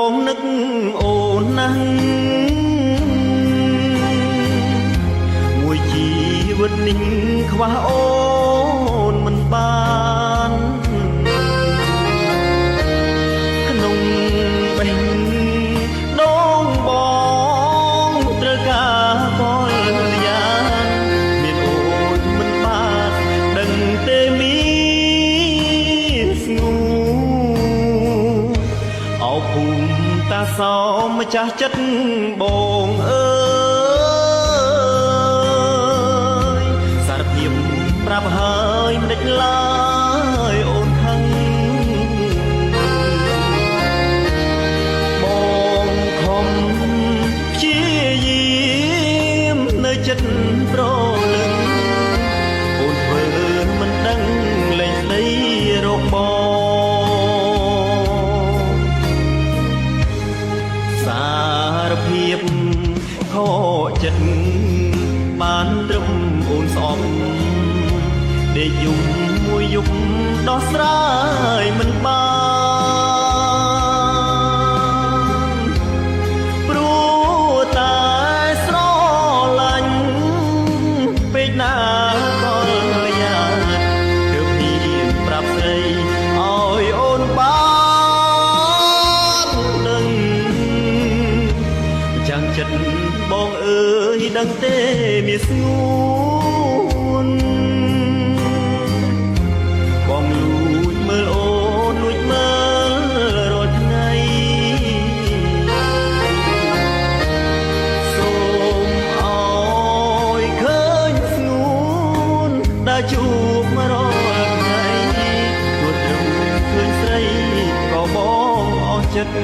បងនឹកអូនណាស់មួយជីវិតនេះខ្វះអូនមិនបានក្នុងបេះដូងបងត្រូវការពលយ៉ាងមានអូនមិនបានដឹងទេមានស្ងួរអោភូមិតាសោម្ចាស់ចិត្តបងអើយសារភាពប្រាប់ហើយមិនដេចឡើយអូនខឹងបងខំព្យាយាមនៅចិត្តប្រលឹងអូនធ្វើមិនដឹងលែងស្ដីរកបងសារភាពខកចិត្តបានត្រឹមអូនស្អប់ដេកយំមួយយប់ដោះស្រាយមិនបានព្រោះតែស្រឡាញ់ពេកណាក៏យ៉ាងទើបមានប្រាប់ស្រីឲ្យអូនបានដឹងចាំចិត្តបងអើយដឹងទេមានស្ងួនបងលួចមើលអូនលួចមើលរាល់ថ្ងៃសូមឲ្យឃើញស្ងួនដែលជួបរាល់ថ្ងៃទោះត្រូវឃើញស្រីក៏បងអស់ចិត្ត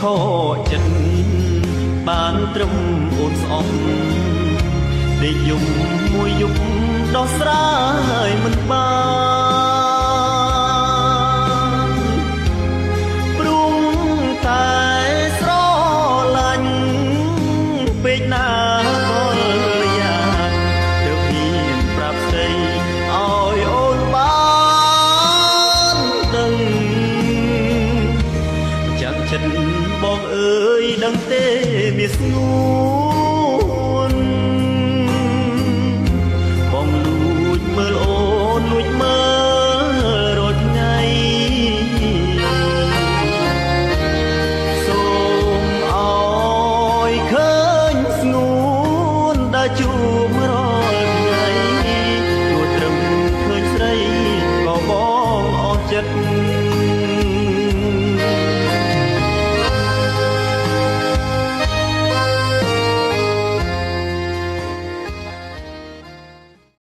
ខកចិត្តបានត្រឹមអូនស្អប់ដេកយំមួយយប់ដោះស្រាយមិនបានព្រោះតែស្រឡាញ់ពេកណាក៏យ៉ាងទើបហ៊ានប្រាប់ស្ដីឲ្យអូនបានដឹងចាំចិត្តបងអើយដឹងទេមានស្ងួ